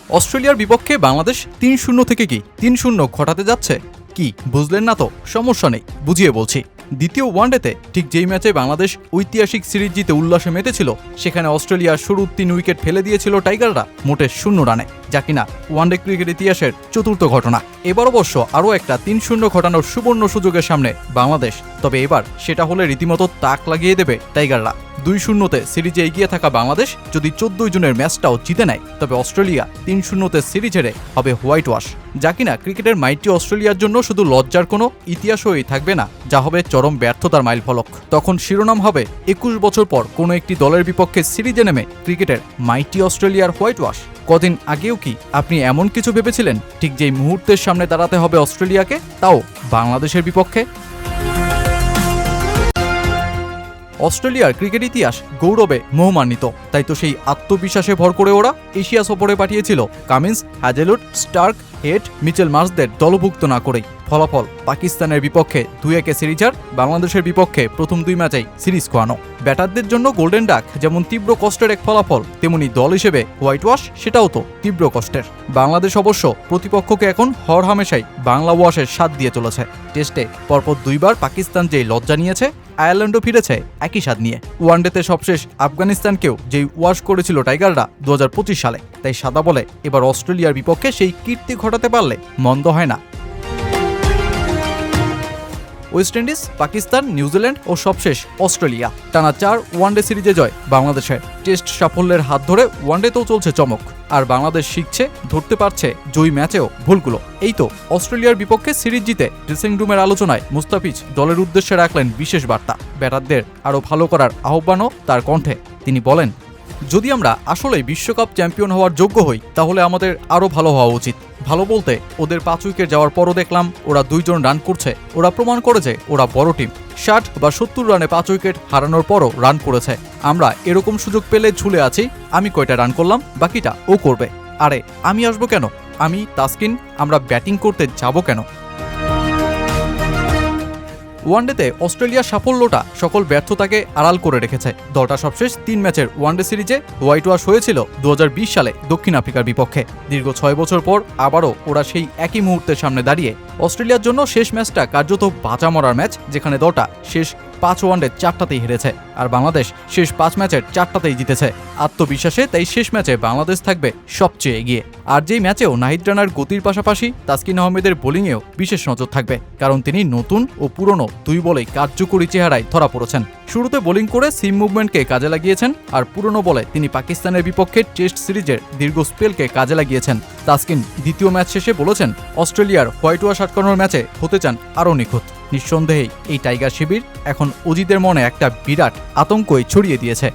অস্ট্রেলিয়ার বিপক্ষে বাংলাদেশ ৩-০ থেকে কি ৩-০ ঘটাতে যাচ্ছে? কি বুঝলেন না তো? সমস্যা নেই, বুঝিয়ে বলছি। দ্বিতীয় ওয়ানডেতে ঠিক যেই ম্যাচে বাংলাদেশ ঐতিহাসিক সিরিজ জিতে উল্লাসে মেতেছিল, সেখানে অস্ট্রেলিয়ার শুরুর ৩ উইকেট ফেলে দিয়েছিল টাইগাররা মোটে 0 রানে, যা কিনা ওয়ানডে ক্রিকেট ইতিহাসের চতুর্থ ঘটনা। এবার অবশ্য আরও একটা ৩-০ ঘটানোর সুবর্ণ সুযোগের সামনে বাংলাদেশ, তবে এবার সেটা হলে রীতিমতো তাক লাগিয়ে দেবে টাইগাররা। ২-০তে সিরিজে এগিয়ে থাকা বাংলাদেশ যদি ১৪ জুনের ম্যাচটাও জিতে নেয়, তবে অস্ট্রেলিয়া ৩-০তে সিরিজ হেরে হবে হোয়াইট ওয়াশ, যা কিনা ক্রিকেটের মাইটি অস্ট্রেলিয়ার জন্য শুধু লজ্জার কোনো ইতিহাসই থাকবে না, যা হবে চরম ব্যর্থতার মাইলফলক। তখন শিরোনাম হবে ২১ বছর পর কোনো একটি দলের বিপক্ষে সিরিজে নেমে ক্রিকেটের মাইটি অস্ট্রেলিয়ার হোয়াইট ওয়াশ। কদিন আগেও কি আপনি এমন কিছু ভেবেছিলেন, ঠিক যেই মুহূর্তের সামনে দাঁড়াতে হবে অস্ট্রেলিয়াকে, তাও বাংলাদেশের বিপক্ষে? অস্ট্রেলিয়ার ক্রিকেট ইতিহাস গৌরবে মোহমান্বিত, তাই তো সেই আত্মবিশ্বাসে ভর করে ওরা এশিয়া সফরে পাঠিয়েছিল Cummins, Hazlewood, Starc, Head, Mitchell মার্শদের দলভুক্ত না করেই। ফলাফল পাকিস্তানের বিপক্ষে ২-১ সিরিজ আর বাংলাদেশের বিপক্ষে প্রথম ২ ম্যাচেই সিরিজ খোয়ানো। ব্যাটারদের জন্য গোল্ডেন ডাক যেমন তীব্র কষ্টের এক ফলাফল, তেমনি দল হিসেবে হোয়াইট ওয়াশ সেটাও তো তীব্র কষ্টের। বাংলাদেশ অবশ্য প্রতিপক্ষকে এখন হরহামেশাই বাংলা ওয়াশের স্বাদ দিয়ে চলেছে। টেস্টে পরপর ২ বার পাকিস্তান যেই লজ্জা নিয়েছে, আয়ারল্যান্ডও ফিরেছে একই স্বাদ নিয়ে। ওয়ানডেতে সবশেষ আফগানিস্তানকেও যেই ওয়াশ করেছিল টাইগাররা ২০২৫ সালে, তাই সাদা বলে এবার অস্ট্রেলিয়ার বিপক্ষে সেই কীর্তি ঘটাতে পারলে মন্দ হয় না। ওয়েস্ট ইন্ডিজ, পাকিস্তান, নিউজিল্যান্ড ও সবশেষ অস্ট্রেলিয়া, টানা ৪ ওয়ানডে সিরিজে জয় বাংলাদেশের। টেস্ট সাফল্যের হাত ধরে ওয়ানডেতেও চলছে চমক, আর বাংলাদেশ শিখছে, ধরতে পারছে জয়ী ম্যাচেও ভুলগুলো। এই তো অস্ট্রেলিয়ার বিপক্ষে সিরিজ জিতে ড্রেসিং রুমের আলোচনায় মুস্তাফিজ দলের উদ্দেশ্যে রাখলেন বিশেষ বার্তা। ব্যাটারদের আরও ভালো করার আহ্বানও তার কণ্ঠে। তিনি বলেন, যদি আমরা আসলেই বিশ্বকাপ চ্যাম্পিয়ন হওয়ার যোগ্য হই, তাহলে আমাদের আরও ভালো হওয়া উচিত। ভালো বলতে ওদের ৫ উইকেট যাওয়ার পরও দেখলাম ওরা ২ জন রান করছে। ওরা প্রমাণ করেছে ওরা বড় টিম। ৬০ বা ৭০ রানে ৫ উইকেট হারানোর পরও রান করেছে। আমরা এরকম সুযোগ পেলে ঝুলে আছি। আমি কয়টা রান করলাম, বাকিটা ও করবে। আরে আমি আসবো কেন? আমি, তাসকিন, আমরা ব্যাটিং করতে যাব কেন? ওয়ানডেতে অস্ট্রেলিয়ার সাফল্যটা সকল ব্যর্থতাকে আড়াল করে রেখেছে। দলটা সবশেষ ৩ ম্যাচের ওয়ানডে সিরিজে হোয়াইট ওয়াশ হয়েছিল ২০২০ সালে দক্ষিণ আফ্রিকার বিপক্ষে। দীর্ঘ ৬ বছর পর আবারও ওরা সেই একই মুহূর্তের সামনে দাঁড়িয়ে। অস্ট্রেলিয়ার জন্য শেষ ম্যাচটা কার্যত বাঁচা মরার ম্যাচ, যেখানে দলটা শেষ ৫ ওয়ানডে ৪টাতেই হেরেছে, আর বাংলাদেশ শেষ ৫ ম্যাচের ৪টাতেই জিতেছে। আত্মবিশ্বাসে তাই শেষ ম্যাচে বাংলাদেশ থাকবে সবচেয়ে এগিয়ে। আর যেই ম্যাচেও নাহিদ রানার গতির পাশাপাশি তাসকিন আহমেদের বোলিংয়েও বিশেষ নজর থাকবে, কারণ তিনি নতুন ও পুরনো ২ বলেই কার্যকরী চেহারায় ধরা পড়েছেন। শুরুতে বোলিং করে সিম মুভমেন্টকে কাজে লাগিয়েছেন, আর পুরনো বলে তিনি পাকিস্তানের বিপক্ষে টেস্ট সিরিজের দীর্ঘ স্পেলকে কাজে লাগিয়েছেন। তাসকিন দ্বিতীয় ম্যাচ শেষে বলেছেন, অস্ট্রেলিয়ার হোয়াইট ওয়াশ আটকানোর ম্যাচে হতে চান আরও নিখুঁত। নিঃসন্দেহেই এই টাইগার শিবির এখন অজিদের মনে একটা বিরাট আতঙ্কই ছড়িয়ে দিয়েছে।